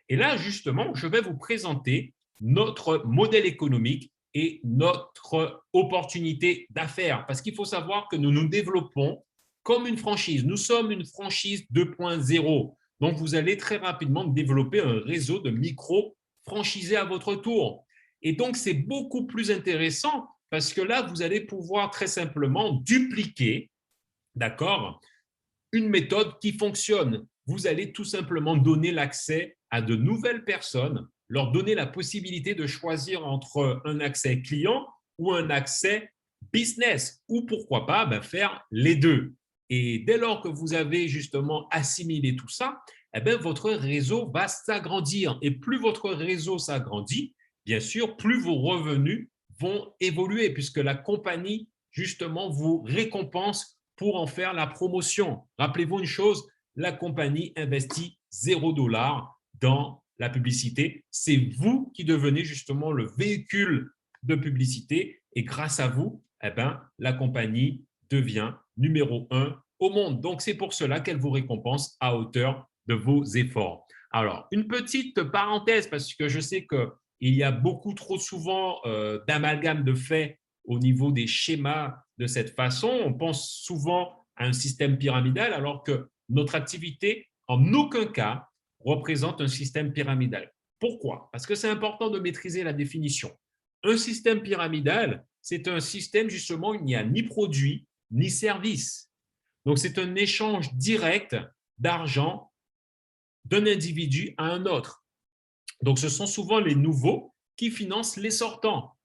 Et là, justement, je vais vous présenter notre modèle économique et notre opportunité d'affaires. Parce qu'il faut savoir que nous nous développons comme une franchise. Nous sommes une franchise 2.0. Donc, vous allez très rapidement développer un réseau de micro-franchisés à votre tour. Et donc, c'est beaucoup plus intéressant parce que là, vous allez pouvoir très simplement dupliquer, d'accord, une méthode qui fonctionne. Vous allez tout simplement donner l'accès à de nouvelles personnes, leur donner la possibilité de choisir entre un accès client ou un accès business, ou pourquoi pas faire les deux. Et dès lors que vous avez justement assimilé tout ça, eh bien, votre réseau va s'agrandir. Et plus votre réseau s'agrandit, bien sûr, plus vos revenus vont évoluer, puisque la compagnie, justement, vous récompense pour en faire la promotion. Rappelez-vous une chose, la compagnie investit 0 $ dans la publicité. C'est vous qui devenez justement le véhicule de publicité et grâce à vous, eh ben, la compagnie devient numéro 1 au monde. Donc, c'est pour cela qu'elle vous récompense à hauteur de vos efforts. Alors, une petite parenthèse, parce que je sais qu'il y a beaucoup trop souvent d'amalgame de faits au niveau des schémas de cette façon. On pense souvent à un système pyramidal, alors que notre activité, en aucun cas, représente un système pyramidal. Pourquoi? Parce que c'est important de maîtriser la définition. Un système pyramidal, c'est un système justement où il n'y a ni produit ni service. Donc, c'est un échange direct d'argent d'un individu à un autre. Donc, ce sont souvent les nouveaux qui financent les sortants.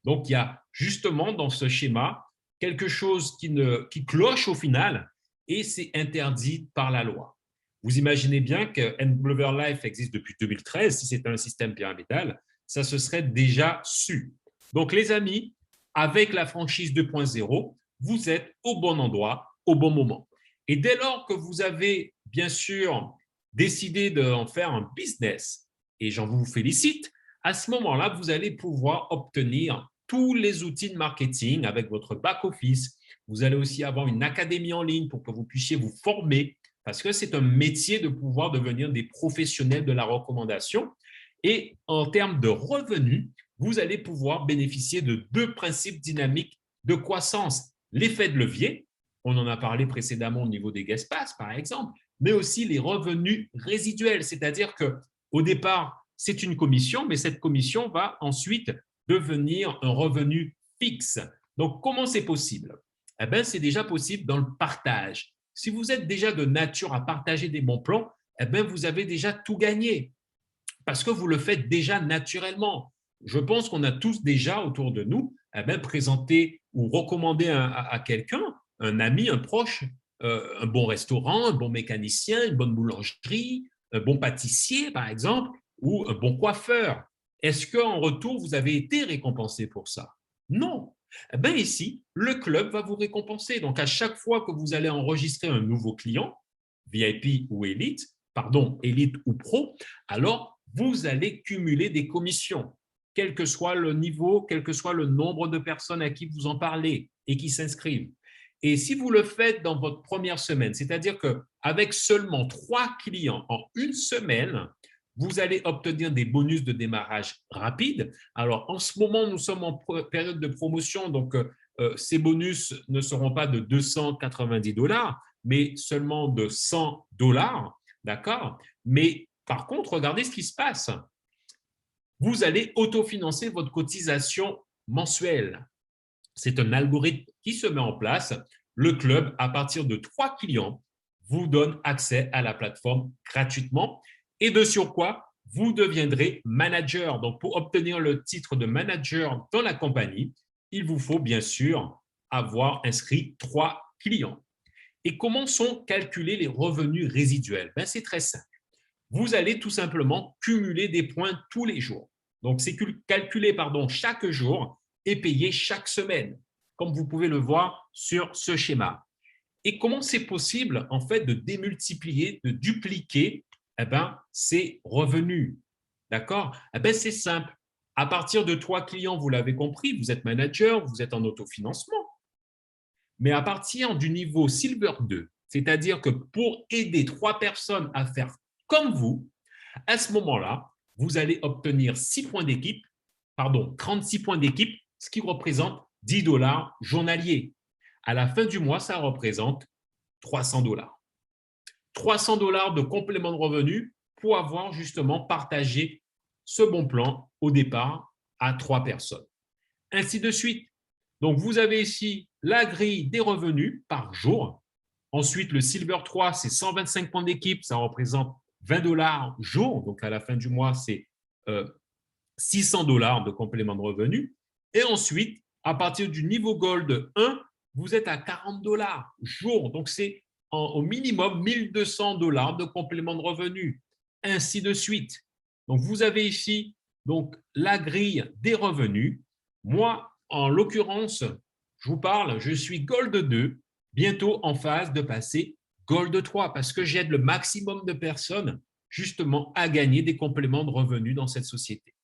Donc, il y a justement dans ce schéma quelque chose qui cloche au final et c'est interdit par la loi. Vous imaginez bien que Endeavor Life existe depuis 2013. Si c'était un système pyramidal, ça se serait déjà su. Donc, les amis, avec la franchise 2.0, vous êtes au bon endroit, au bon moment. Et dès lors que vous avez, bien sûr, décidé d'en faire un business, et j'en vous félicite, à ce moment-là, vous allez pouvoir obtenir tous les outils de marketing avec votre back-office. Vous allez aussi avoir une académie en ligne pour que vous puissiez vous former parce que c'est un métier de pouvoir devenir des professionnels de la recommandation. Et en termes de revenus, vous allez pouvoir bénéficier de deux principes dynamiques de croissance. L'effet de levier, on en a parlé précédemment au niveau des guest pass, par exemple, mais aussi les revenus résiduels, c'est-à-dire qu'au départ, c'est une commission, mais cette commission va ensuite devenir un revenu fixe. Donc, comment c'est possible? Eh bien, c'est déjà possible dans le partage. Si vous êtes déjà de nature à partager des bons plans, eh bien, vous avez déjà tout gagné parce que vous le faites déjà naturellement. Je pense qu'on a tous déjà autour de nous eh bien, présenté ou recommandé à quelqu'un, un ami, un proche, un bon restaurant, un bon mécanicien, une bonne boulangerie, un bon pâtissier, par exemple, ou un bon coiffeur. Est-ce qu'en retour, vous avez été récompensé pour ça? Non. Eh bien, ici, le club va vous récompenser. Donc, à chaque fois que vous allez enregistrer un nouveau client, VIP ou Elite, pardon, Elite ou Pro, alors vous allez cumuler des commissions, quel que soit le niveau, quel que soit le nombre de personnes à qui vous en parlez et qui s'inscrivent. Et si vous le faites dans votre première semaine, c'est-à-dire qu'avec seulement 3 clients en une semaine, vous allez obtenir des bonus de démarrage rapide. Alors, en ce moment, nous sommes en période de promotion, donc ces bonus ne seront pas de 290 $, mais seulement de 100 $, d'accord? Mais par contre, regardez ce qui se passe. Vous allez autofinancer votre cotisation mensuelle. C'est un algorithme qui se met en place. Le club, à partir de 3 clients, vous donne accès à la plateforme gratuitement et de surcroît, vous deviendrez manager. Donc, pour obtenir le titre de manager dans la compagnie, il vous faut bien sûr avoir inscrit 3 clients. Et comment sont calculés les revenus résiduels? C'est très simple. Vous allez tout simplement cumuler des points tous les jours. Donc, c'est calculé chaque jour et payé chaque semaine, comme vous pouvez le voir sur ce schéma. Et comment c'est possible, en fait, de démultiplier, de dupliquer ces revenus? D'accord? C'est simple. À partir de 3 clients, vous l'avez compris, vous êtes manager, vous êtes en autofinancement. Mais à partir du niveau Silver 2, c'est-à-dire que pour aider 3 personnes à faire comme vous, À ce moment-là, vous allez obtenir 6 points d'équipe, pardon, 36 points d'équipe, ce qui représente 10 dollars journaliers. À la fin du mois, ça représente 300 dollars. 300 dollars de complément de revenu pour avoir justement partagé ce bon plan au départ à 3 personnes. Ainsi de suite. Donc, vous avez ici la grille des revenus par jour. Ensuite, le Silver 3, c'est 125 points d'équipe, ça représente 20 dollars jour. Donc, à la fin du mois, c'est 600 dollars de complément de revenu. Et ensuite, à partir du niveau Gold 1, vous êtes à 40 dollars jour. Donc, c'est au minimum 1200 dollars de complément de revenu. Ainsi de suite. Donc, vous avez ici donc, la grille des revenus. Moi, en l'occurrence, je vous parle, je suis Gold 2, bientôt en phase de passer Gold 3 parce que j'aide le maximum de personnes justement à gagner des compléments de revenus dans cette société.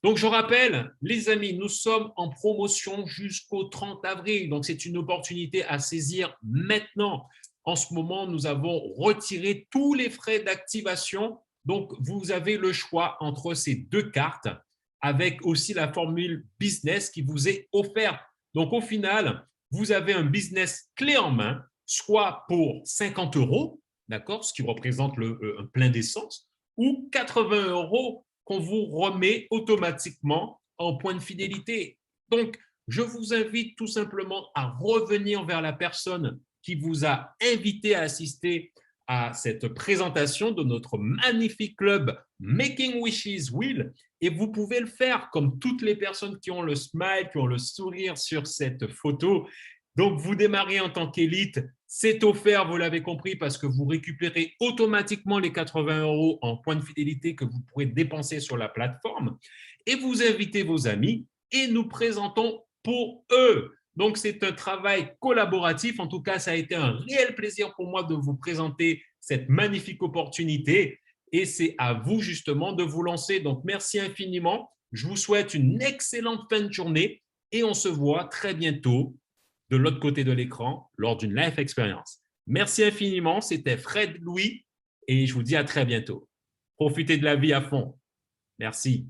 Donc, je rappelle, les amis, nous sommes en promotion jusqu'au 30 avril. Donc, c'est une opportunité à saisir maintenant. En ce moment, nous avons retiré tous les frais d'activation. Donc, vous avez le choix entre ces deux cartes avec aussi la formule business qui vous est offerte. Donc, au final, vous avez un business clé en main, soit pour 50 euros, d'accord, ce qui représente un plein d'essence, ou 80 euros qu'on vous remet automatiquement en point de fidélité. Donc, je vous invite tout simplement à revenir vers la personne qui vous a invité à assister à cette présentation de notre magnifique club Making Wishes Will. Et vous pouvez le faire comme toutes les personnes qui ont le smile, qui ont le sourire sur cette photo. Donc, vous démarrez en tant qu'élite. C'est offert, vous l'avez compris, parce que vous récupérez automatiquement les 80 euros en points de fidélité que vous pourrez dépenser sur la plateforme. Et vous invitez vos amis et nous présentons pour eux. Donc, c'est un travail collaboratif. En tout cas, ça a été un réel plaisir pour moi de vous présenter cette magnifique opportunité. Et c'est à vous justement de vous lancer. Donc, merci infiniment. Je vous souhaite une excellente fin de journée et on se voit très bientôt de l'autre côté de l'écran lors d'une live expérience. Merci infiniment. C'était Fred Louis et je vous dis à très bientôt. Profitez de la vie à fond. Merci.